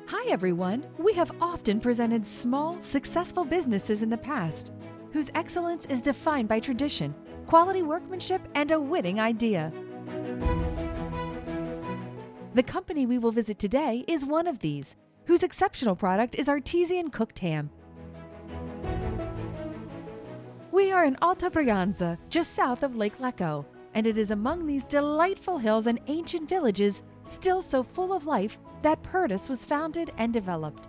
Hi everyone! We have often presented small, successful businesses in the past, whose excellence is defined by tradition, quality workmanship, and a winning idea. The company we will visit today is one of these, whose exceptional product is artisan cooked ham. We are in Alta Brianza, just south of Lake Lecco, and it is among these delightful hills and ancient villages, still so full of life, that Purtis was founded and developed.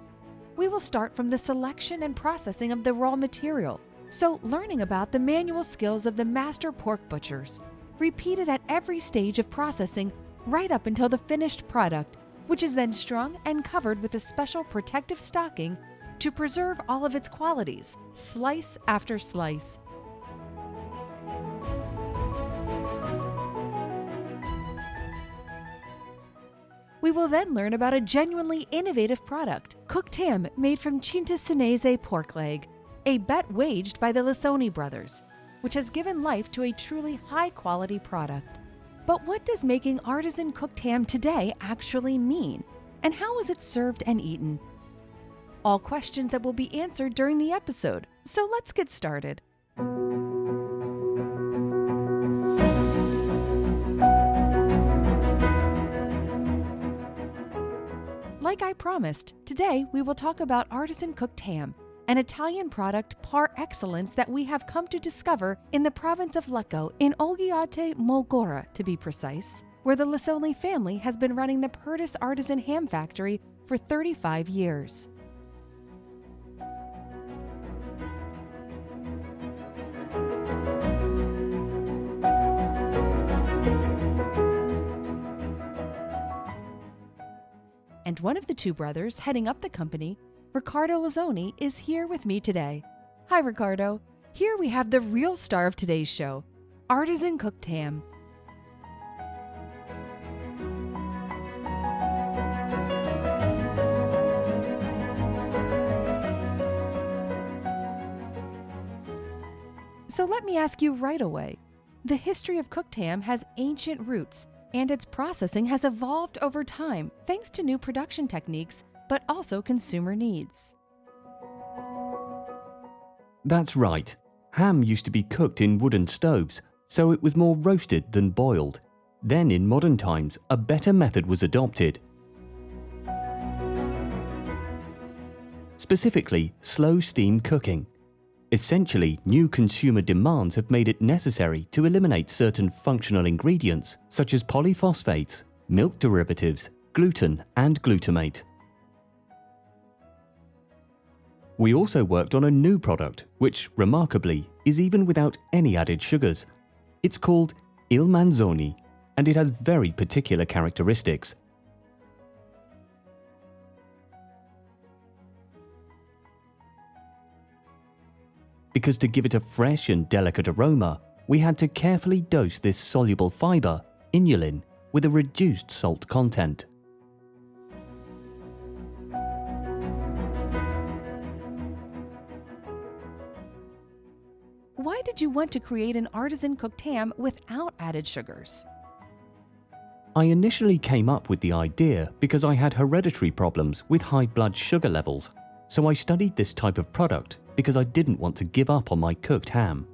We will start from the selection and processing of the raw material, so learning about the manual skills of the master pork butchers, repeated at every stage of processing right up until the finished product, which is then strung and covered with a special protective stocking to preserve all of its qualities, slice after slice. We will then learn about a genuinely innovative product, cooked ham made from Cinta Senese pork leg, a bet waged by the Manzoni brothers, which has given life to a truly high-quality product. But what does making artisan cooked ham today actually mean, and how is it served and eaten? All questions that will be answered during the episode, so let's get started. Like I promised, today we will talk about artisan cooked ham, an Italian product par excellence that we have come to discover in the province of Lecco in Olgiate Molgora, to be precise, where the Manzoni family has been running the Purtis Artisan Ham Factory for 35 years. And one of the two brothers heading up the company, Riccardo Manzoni, is here with me today. Hi, Riccardo. Here we have the real star of today's show, artisan cooked ham. So let me ask you right away. The history of cooked ham has ancient roots, and its processing has evolved over time thanks to new production techniques, but also consumer needs. That's right. Ham used to be cooked in wooden stoves, so it was more roasted than boiled. Then in modern times, a better method was adopted. Specifically, slow steam cooking. Essentially, new consumer demands have made it necessary to eliminate certain functional ingredients such as polyphosphates, milk derivatives, gluten, and glutamate. We also worked on a new product, which, remarkably, is even without any added sugars. It's called Il Manzoni, and it has very particular characteristics. Because to give it a fresh and delicate aroma, we had to carefully dose this soluble fiber, inulin, with a reduced salt content. Why did you want to create an artisan cooked ham without added sugars? I initially came up with the idea because I had hereditary problems with high blood sugar levels, so I studied this type of product because I didn't want to give up on my cooked ham.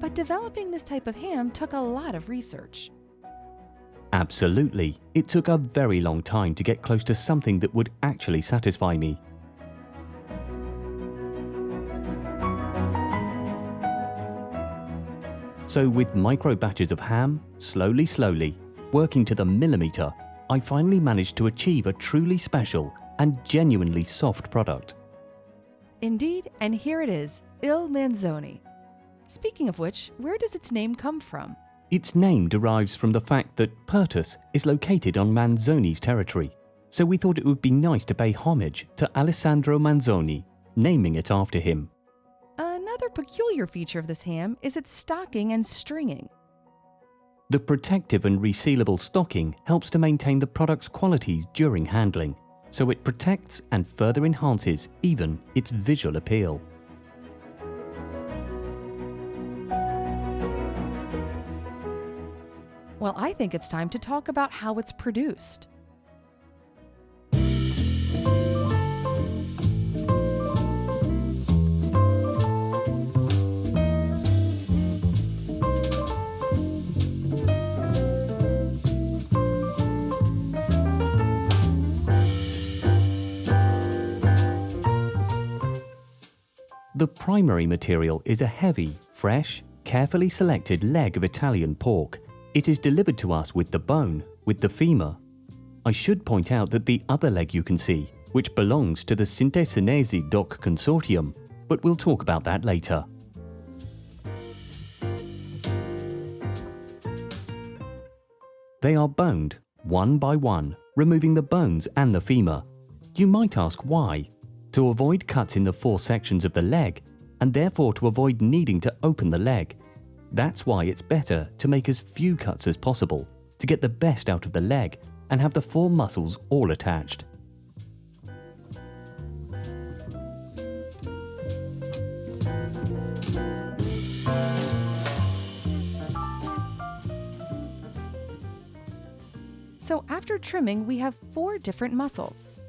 But developing this type of ham took a lot of research. Absolutely. It took a very long time to get close to something that would actually satisfy me. So with micro batches of ham, slowly, working to the millimeter, I finally managed to achieve a truly special and genuinely soft product. Indeed, and here it is, Il Manzoni. Speaking of which, where does its name come from? Its name derives from the fact that Purtis is located on Manzoni's territory, so we thought it would be nice to pay homage to Alessandro Manzoni, naming it after him. Another peculiar feature of this ham is its stocking and stringing. The protective and resealable stocking helps to maintain the product's qualities during handling, so it protects and further enhances even its visual appeal. Well, I think it's time to talk about how it's produced. The primary material is a heavy, fresh, carefully selected leg of Italian pork. It is delivered to us with the bone, with the femur. I should point out that the other leg you can see, which belongs to the Sinte Senesi Doc Consortium, but we'll talk about that later. They are boned, one by one, removing the bones and the femur. You might ask why. To avoid cuts in the 4 sections of the leg, and therefore to avoid needing to open the leg. That's why it's better to make as few cuts as possible, to get the best out of the leg and have the 4 muscles all attached. So after trimming, we have 4 different muscles.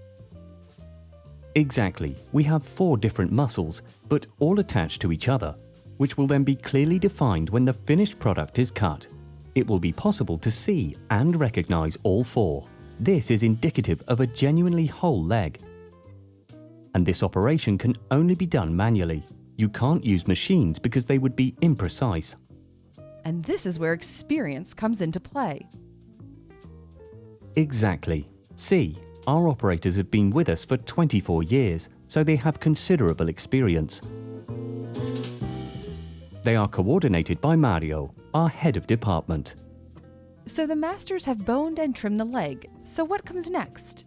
Exactly, we have 4 different muscles, but all attached to each other, which will then be clearly defined when the finished product is cut. It will be possible to see and recognize all 4. This is indicative of a genuinely whole leg. And this operation can only be done manually. You can't use machines because they would be imprecise. And this is where experience comes into play. Exactly. See, our operators have been with us for 24 years, so they have considerable experience. They are coordinated by Mario, our head of department. So the masters have boned and trimmed the leg. So what comes next?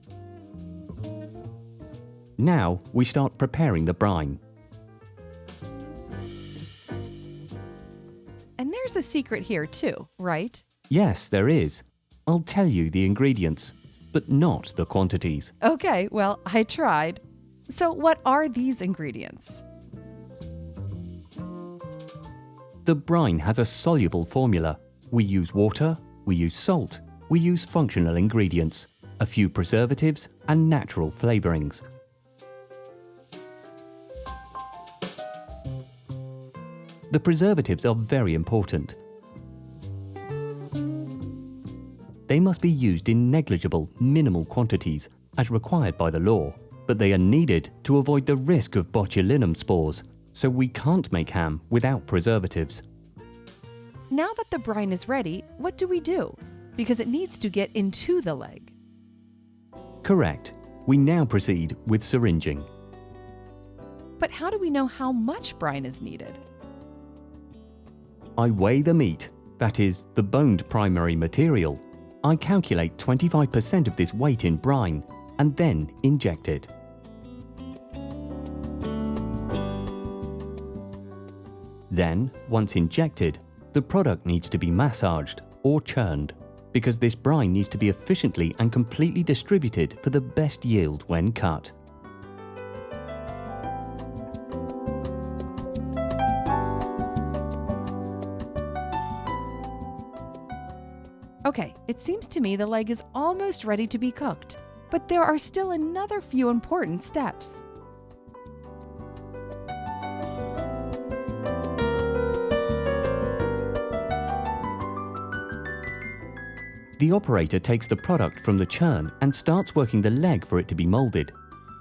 Now we start preparing the brine. And there's a secret here too, right? Yes, there is. I'll tell you the ingredients, but not the quantities. Okay, well, I tried. So what are these ingredients? The brine has a soluble formula. We use water, we use salt, we use functional ingredients, a few preservatives and natural flavorings. The preservatives are very important. They must be used in negligible, minimal quantities, as required by the law, but they are needed to avoid the risk of botulinum spores, so we can't make ham without preservatives. Now that the brine is ready, what do we do? Because it needs to get into the leg. Correct. We now proceed with syringing. But how do we know how much brine is needed? I weigh the meat, that is, the boned primary material. I calculate 25% of this weight in brine and then inject it. Then, once injected, the product needs to be massaged or churned, because this brine needs to be efficiently and completely distributed for the best yield when cut. Okay, it seems to me the leg is almost ready to be cooked, but there are still another few important steps. The operator takes the product from the churn and starts working the leg for it to be molded.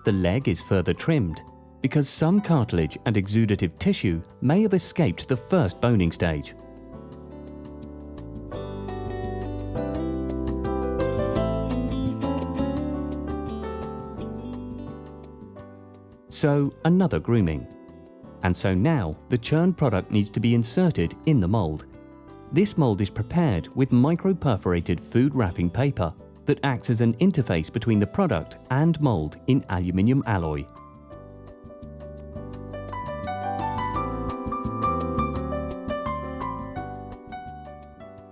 The leg is further trimmed, because some cartilage and exudative tissue may have escaped the first boning stage. So another grooming. And so now the churned product needs to be inserted in the mold. This mold is prepared with micro-perforated food wrapping paper that acts as an interface between the product and mold in aluminium alloy.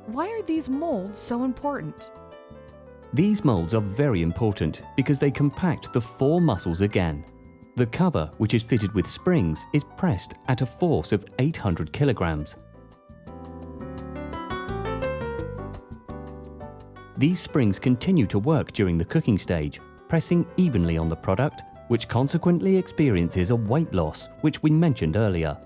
Why are these molds so important? These molds are very important because they compact the 4 muscles again. The cover, which is fitted with springs, is pressed at a force of 800 kilograms. These springs continue to work during the cooking stage, pressing evenly on the product, which consequently experiences a weight loss, which we mentioned earlier.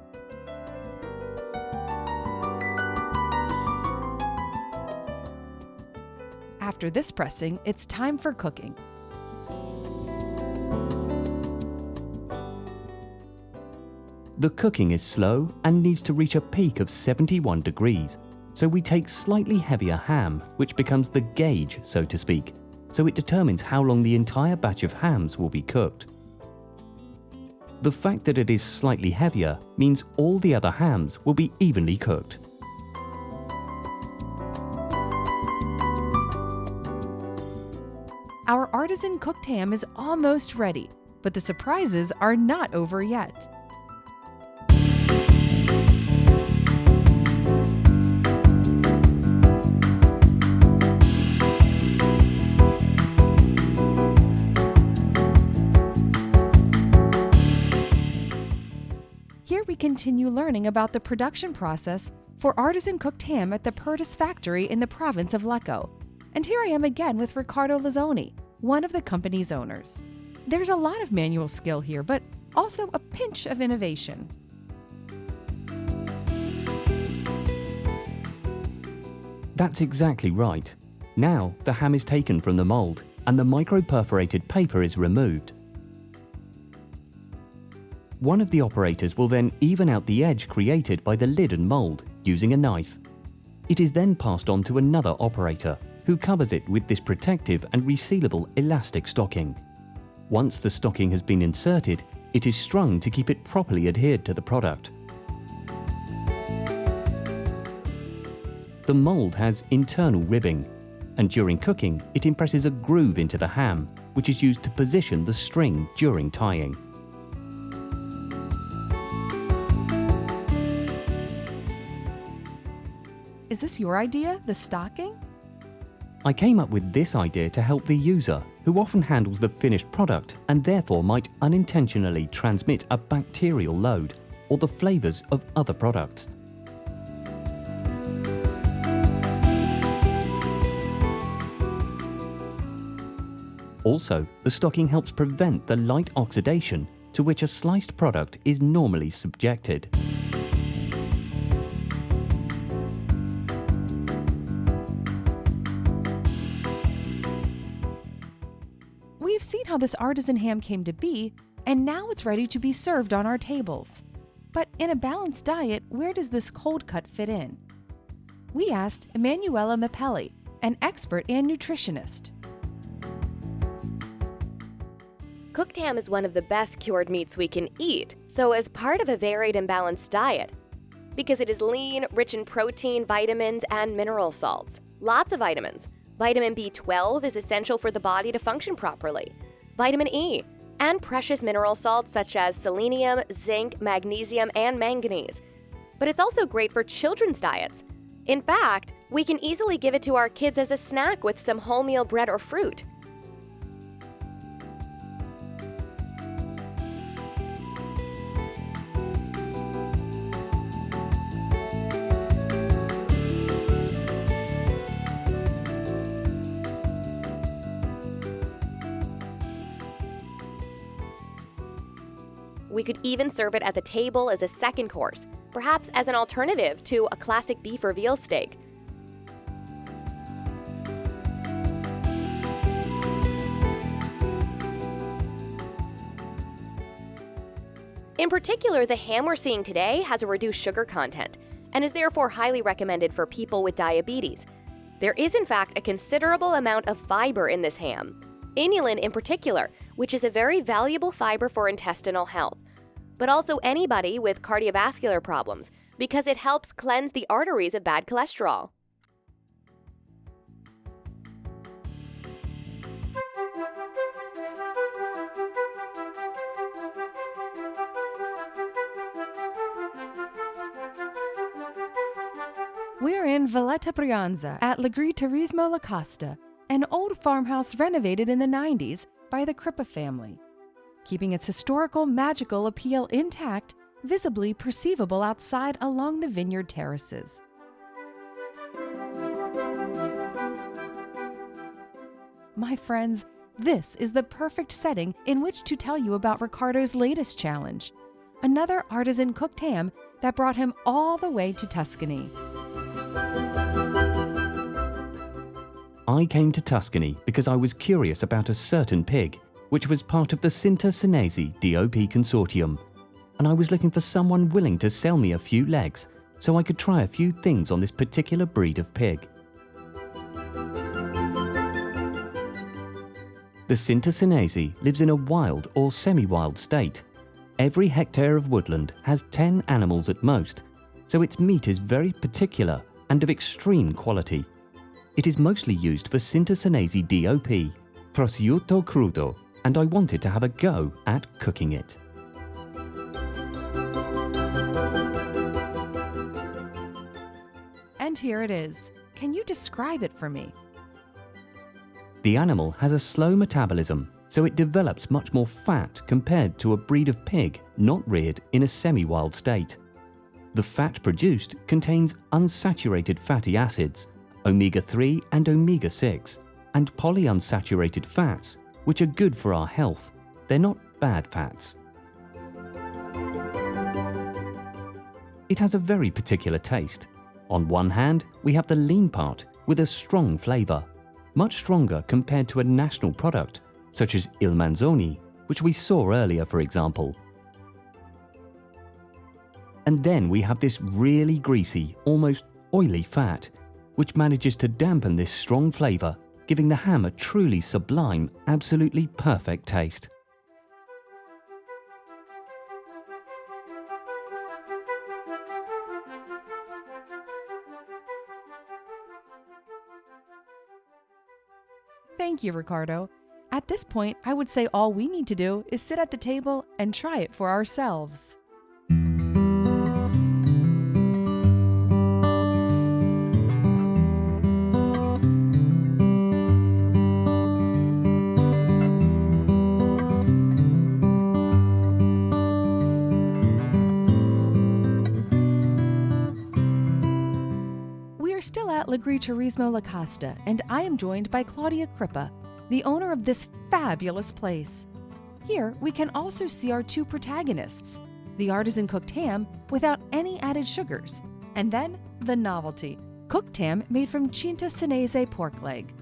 After this pressing, it's time for cooking. The cooking is slow and needs to reach a peak of 71 degrees, so we take slightly heavier ham, which becomes the gauge, so to speak, so it determines how long the entire batch of hams will be cooked. The fact that it is slightly heavier means all the other hams will be evenly cooked. Our artisan cooked ham is almost ready, but the surprises are not over yet. Here we continue learning about the production process for artisan cooked ham at the Purtis factory in the province of Lecco. And here I am again with Riccardo Lazzoni, one of the company's owners. There's a lot of manual skill here, but also a pinch of innovation. That's exactly right. Now the ham is taken from the mold and the micro-perforated paper is removed. One of the operators will then even out the edge created by the lid and mold using a knife. It is then passed on to another operator, who covers it with this protective and resealable elastic stocking. Once the stocking has been inserted, it is strung to keep it properly adhered to the product. The mold has internal ribbing, and during cooking it impresses a groove into the ham, which is used to position the string during tying. Is this your idea, the stocking? I came up with this idea to help the user, who often handles the finished product and therefore might unintentionally transmit a bacterial load or the flavors of other products. Also, the stocking helps prevent the light oxidation to which a sliced product is normally subjected. We've seen how this artisan ham came to be, and now it's ready to be served on our tables. But in a balanced diet, where does this cold cut fit in? We asked Emanuela Mapelli, an expert and nutritionist. Cooked ham is one of the best cured meats we can eat, so as part of a varied and balanced diet. Because it is lean, rich in protein, vitamins, and mineral salts. Lots of vitamins. Vitamin B12 is essential for the body to function properly. Vitamin E, and precious mineral salts such as selenium, zinc, magnesium, and manganese. But it's also great for children's diets. In fact, we can easily give it to our kids as a snack with some wholemeal bread or fruit. We could even serve it at the table as a second course, perhaps as an alternative to a classic beef or veal steak. In particular, the ham we're seeing today has a reduced sugar content and is therefore highly recommended for people with diabetes. There is in fact a considerable amount of fiber in this ham, inulin in particular, which is a very valuable fiber for intestinal health, but also anybody with cardiovascular problems because it helps cleanse the arteries of bad cholesterol. We're in Valletta Brianza at L'agriturismo La Costa, an old farmhouse renovated in the 90s by the Crippa family, keeping its historical magical appeal intact, visibly perceivable outside along the vineyard terraces. My friends, this is the perfect setting in which to tell you about Riccardo's latest challenge, another artisan cooked ham that brought him all the way to Tuscany. I came to Tuscany because I was curious about a certain pig, which was part of the Cinta Senesi DOP consortium, and I was looking for someone willing to sell me a few legs so I could try a few things on this particular breed of pig. The Cinta Senesi lives in a wild or semi-wild state. Every hectare of woodland has 10 animals at most, so its meat is very particular and of extreme quality. It is mostly used for Cinta Senesi DOP, prosciutto crudo, and I wanted to have a go at cooking it. And here it is. Can you describe it for me? The animal has a slow metabolism, so it develops much more fat compared to a breed of pig not reared in a semi-wild state. The fat produced contains unsaturated fatty acids, omega-3 and omega-6, and polyunsaturated fats, which are good for our health. They're not bad fats. It has a very particular taste. On one hand, we have the lean part with a strong flavour, much stronger compared to a national product, such as Il Manzoni, which we saw earlier, for example. And then we have this really greasy, almost oily fat, which manages to dampen this strong flavour, giving the ham a truly sublime, absolutely perfect taste. Thank you, Riccardo. At this point, I would say all we need to do is sit at the table and try it for ourselves. We're still at L'agriturismo La Costa, and I am joined by Claudia Crippa, the owner of this fabulous place. Here, we can also see our two protagonists, the artisan cooked ham without any added sugars, and then the novelty, cooked ham made from Cinta Senese pork leg.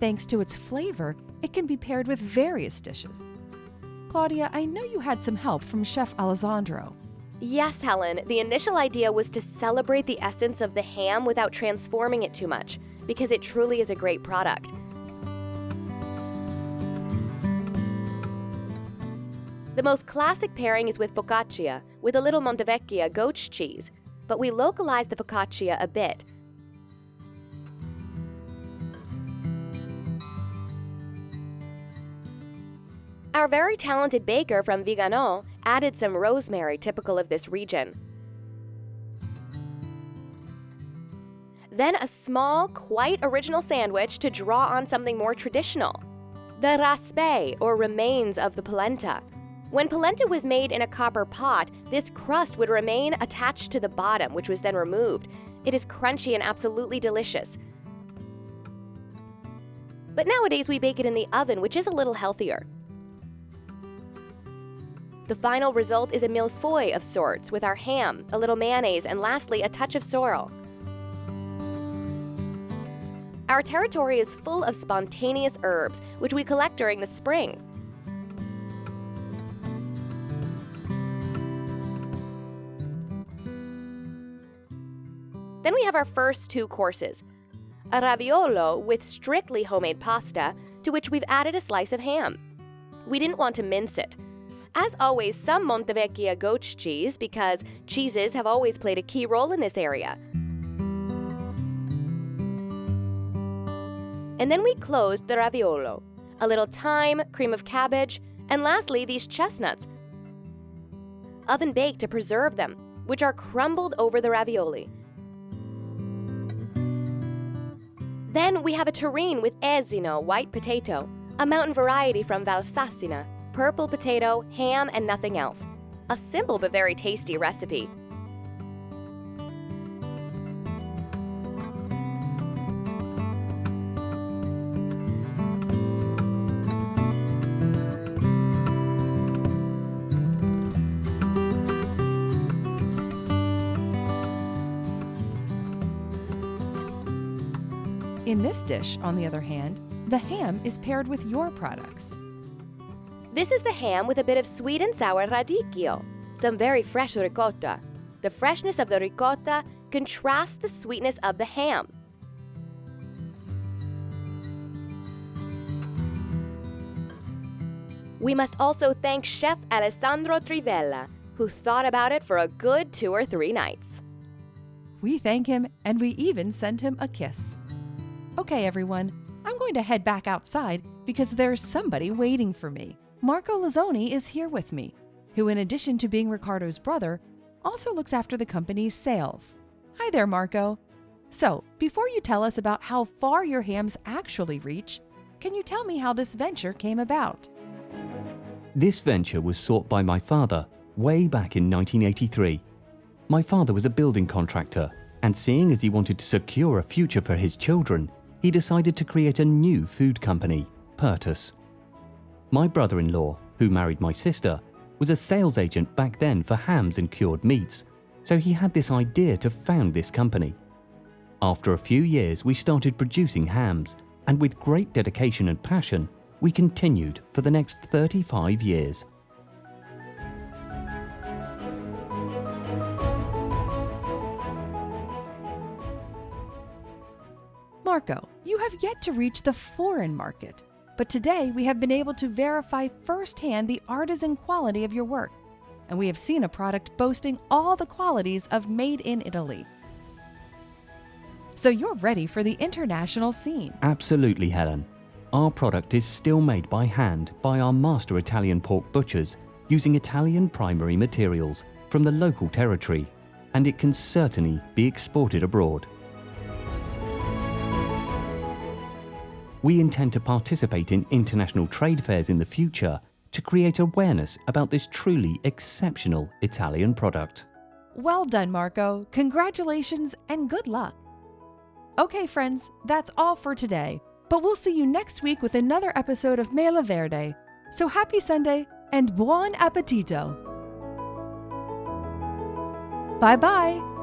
Thanks to its flavor, it can be paired with various dishes. Claudia, I know you had some help from Chef Alessandro. Yes, Helen, the initial idea was to celebrate the essence of the ham without transforming it too much, because it truly is a great product. The most classic pairing is with focaccia, with a little Montevecchia goat's cheese, but we localized the focaccia a bit. Our very talented baker from Vigano added some rosemary typical of this region. Then a small, quite original sandwich to draw on something more traditional. The raspe, or remains of the polenta. When polenta was made in a copper pot, this crust would remain attached to the bottom, which was then removed. It is crunchy and absolutely delicious. But nowadays we bake it in the oven, which is a little healthier. The final result is a millefeuille of sorts with our ham, a little mayonnaise, and lastly, a touch of sorrel. Our territory is full of spontaneous herbs, which we collect during the spring. Then we have our first two courses. A raviolo with strictly homemade pasta, to which we've added a slice of ham. We didn't want to mince it. As always, some Montevecchia goat's cheese, because cheeses have always played a key role in this area. And then we closed the raviolo. A little thyme, cream of cabbage, and lastly, these chestnuts. Oven baked to preserve them, which are crumbled over the ravioli. Then we have a terrine with esino, white potato, a mountain variety from Valsassina, purple potato, ham, and nothing else. A simple but very tasty recipe. In this dish, on the other hand, the ham is paired with your products. This is the ham with a bit of sweet and sour radicchio, some very fresh ricotta. The freshness of the ricotta contrasts the sweetness of the ham. We must also thank Chef Alessandro Trivella, who thought about it for a good 2 or 3 nights. We thank him, and we even send him a kiss. Okay, everyone, I'm going to head back outside because there's somebody waiting for me. Marco Lazzoni is here with me, who, in addition to being Riccardo's brother, also looks after the company's sales. Hi there, Marco. So, before you tell us about how far your hams actually reach, can you tell me how this venture came about? This venture was sought by my father way back in 1983. My father was a building contractor, and seeing as he wanted to secure a future for his children, he decided to create a new food company, Pertus. My brother-in-law, who married my sister, was a sales agent back then for hams and cured meats, so he had this idea to found this company. After a few years, we started producing hams, and with great dedication and passion, we continued for the next 35 years. Marco, you have yet to reach the foreign market, but today we have been able to verify firsthand the artisan quality of your work, and we have seen a product boasting all the qualities of Made in Italy. So you're ready for the international scene. Absolutely, Helen. Our product is still made by hand by our master Italian pork butchers using Italian primary materials from the local territory, and it can certainly be exported abroad. We intend to participate in international trade fairs in the future to create awareness about this truly exceptional Italian product. Well done, Marco. Congratulations and good luck. Okay, friends, that's all for today, but we'll see you next week with another episode of Mela Verde. So happy Sunday and buon appetito! Bye-bye!